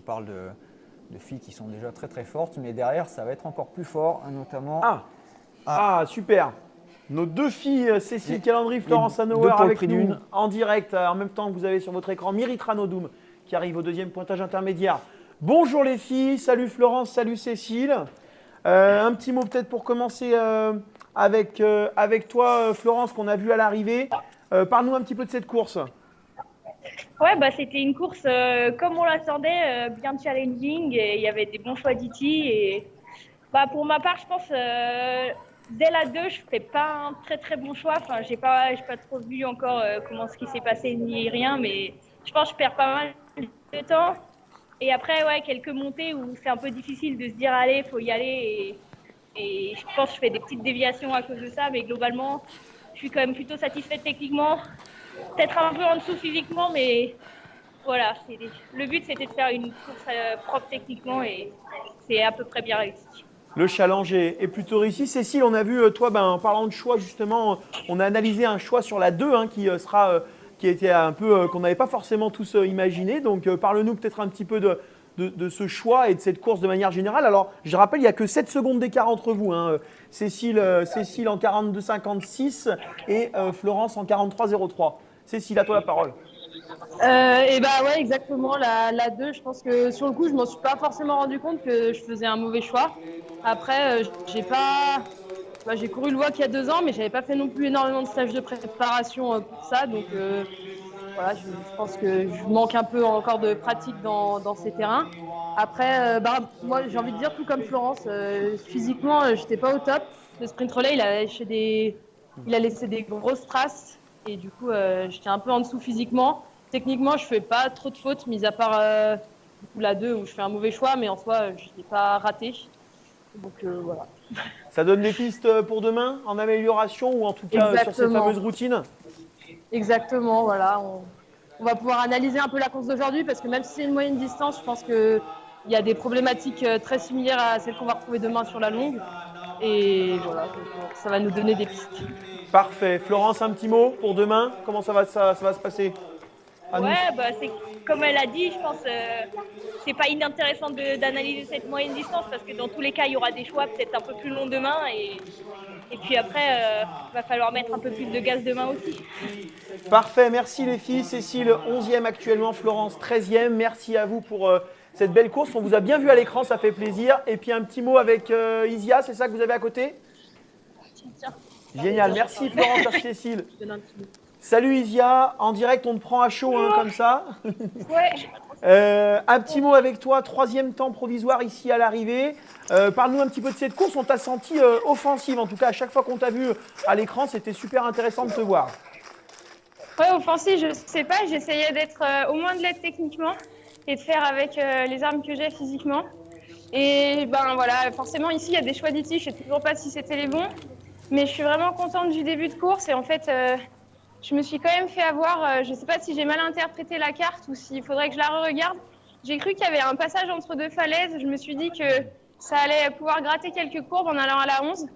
parle de filles qui sont déjà très très fortes, mais derrière, ça va être encore plus fort, hein, notamment. Super. Nos deux filles, Cécile Les- Calandry, Florence deux Hanauer pour le avec prix nous d'une. en direct, en même temps que vous avez sur votre écran Myrit Ranodoum qui arrive au deuxième pointage intermédiaire. Bonjour les filles, salut Florence, salut Cécile. Un petit mot peut-être pour commencer avec toi Florence qu'on a vu à l'arrivée. Parle-nous un petit peu de cette course. Ouais, bah, c'était une course comme on l'attendait, bien challenging et il y avait des bons choix d'IT. Et bah, pour ma part, je pense dès la 2, je fais pas un très très bon choix. Enfin, j'ai pas trop vu encore comment ce qui s'est passé ni rien, mais je pense que je perds pas mal de temps. Et après, ouais, quelques montées où c'est un peu difficile de se dire allez, faut y aller. Et je pense que je fais des petites déviations à cause de ça, mais globalement, je suis quand même plutôt satisfaite techniquement. Peut-être un peu en dessous physiquement, mais voilà, le but c'était de faire une course propre techniquement et c'est à peu près bien réussi. Le challenge est plutôt réussi. Cécile, on a vu, toi, en parlant de choix, justement, on a analysé un choix sur la 2 hein, qui était un peu, qu'on n'avait pas forcément tous imaginé. Donc, parle-nous peut-être un petit peu de ce choix et de cette course de manière générale. Alors, je rappelle, il n'y a que 7 secondes d'écart entre vous. Hein. Cécile en 42,56 et Florence en 43,03. Cécile, à toi la parole. Et bah ouais, exactement. La 2, je pense que sur le coup, je m'en suis pas forcément rendu compte que je faisais un mauvais choix. Après, j'ai couru le WOC il y a 2 ans, mais j'avais pas fait non plus énormément de stages de préparation pour ça. Donc voilà, je pense que je manque un peu encore de pratique dans ces terrains. Après, moi, j'ai envie de dire tout comme Florence, physiquement, j'étais pas au top. Le sprint relais, il a laissé des grosses traces et du coup, j'étais un peu en dessous physiquement. Techniquement, je fais pas trop de fautes, mis à part du coup, la 2 où je fais un mauvais choix, mais en soi, je n'ai pas raté. Donc voilà. Ça donne des pistes pour demain en amélioration ou en tout cas sur ces Exactement. fameuses routines? Exactement, voilà. On va pouvoir analyser un peu la course d'aujourd'hui parce que même si c'est une moyenne distance, je pense qu'il y a des problématiques très similaires à celles qu'on va retrouver demain sur la longue. Et voilà, donc, ça va nous donner des pistes. Parfait. Florence, un petit mot pour demain? Comment ça va se passer? À nous. Ouais, bah, c'est comme elle a dit, je pense c'est pas inintéressant d'analyser cette moyenne distance parce que dans tous les cas, il y aura des choix peut-être un peu plus longs demain et puis après, va falloir mettre un peu plus de gaz demain aussi. Parfait. Merci les filles. Cécile, 11e actuellement. Florence, 13e. Merci à vous pour cette belle course. On vous a bien vu à l'écran, ça fait plaisir. Et puis un petit mot avec Isia, c'est ça que vous avez à côté? Tiens. Génial. Merci Florence, merci Cécile. Je donne un petit mot. Salut Isia. En direct, on te prend à chaud hein, comme ça. Ouais. Un petit mot avec toi, 3e temps provisoire ici à l'arrivée. Parle-nous un petit peu de cette course. On t'a senti offensive, en tout cas à chaque fois qu'on t'a vu à l'écran, c'était super intéressant de te voir. Ouais, offensive, je sais pas. J'essayais d'être au moins de l'aide techniquement et de faire avec les armes que j'ai physiquement. Et ben voilà, forcément ici il y a des choix d'IT. Je sais toujours pas si c'était les bons, mais je suis vraiment contente du début de course et en fait. Je me suis quand même fait avoir, je ne sais pas si j'ai mal interprété la carte ou s'il faudrait que je la re-regarde. J'ai cru qu'il y avait un passage entre deux falaises. Je me suis dit que ça allait pouvoir gratter quelques courbes en allant à la 11.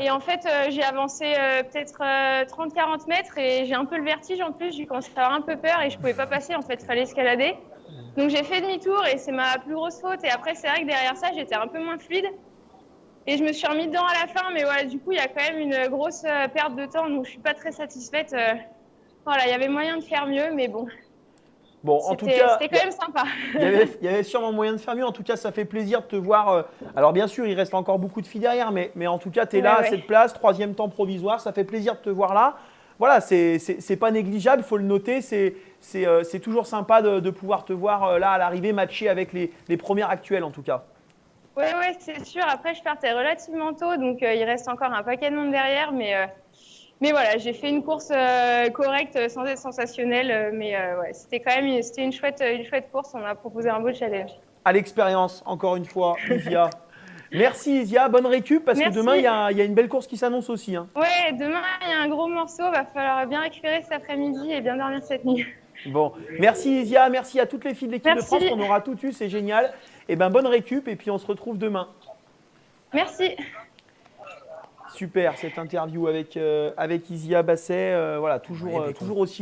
Et en fait, j'ai avancé peut-être 30-40 mètres et j'ai un peu le vertige en plus. J'ai commencé à avoir un peu peur et je ne pouvais pas passer. En fait, il fallait escalader. Donc j'ai fait demi-tour et c'est ma plus grosse faute. Et après, c'est vrai que derrière ça, j'étais un peu moins fluide. Et je me suis remis dedans à la fin, mais voilà, du coup, il y a quand même une grosse perte de temps, donc je suis pas très satisfaite. Voilà, il y avait moyen de faire mieux, mais bon, Bon, en tout cas, c'était quand même sympa. il y avait sûrement moyen de faire mieux. En tout cas, ça fait plaisir de te voir. Alors, bien sûr, il reste encore beaucoup de filles derrière, mais en tout cas, tu es là à cette place, 3e temps provisoire. Ça fait plaisir de te voir là. Voilà, c'est pas négligeable, il faut le noter. C'est toujours sympa de pouvoir te voir là à l'arrivée, matcher avec les premières actuelles en tout cas. Ouais, c'est sûr. Après, je partais relativement tôt, donc il reste encore un paquet de monde derrière, mais voilà, j'ai fait une course correcte sans être sensationnelle, mais ouais, c'était une chouette course. On m'a proposé un beau challenge. À l'expérience, encore une fois, Isia. Merci Isia, bonne récup parce que Merci. demain il y a une belle course qui s'annonce aussi. Hein. Ouais, demain il y a un gros morceau, va falloir bien récupérer cet après-midi et bien dormir cette nuit. Bon, merci Isia, merci à toutes les filles de l'équipe de France Merci. qu'on aura tout eu, c'est génial. Et ben bonne récup et puis on se retrouve demain. Merci. Super cette interview avec Isia Basset, voilà toujours aussi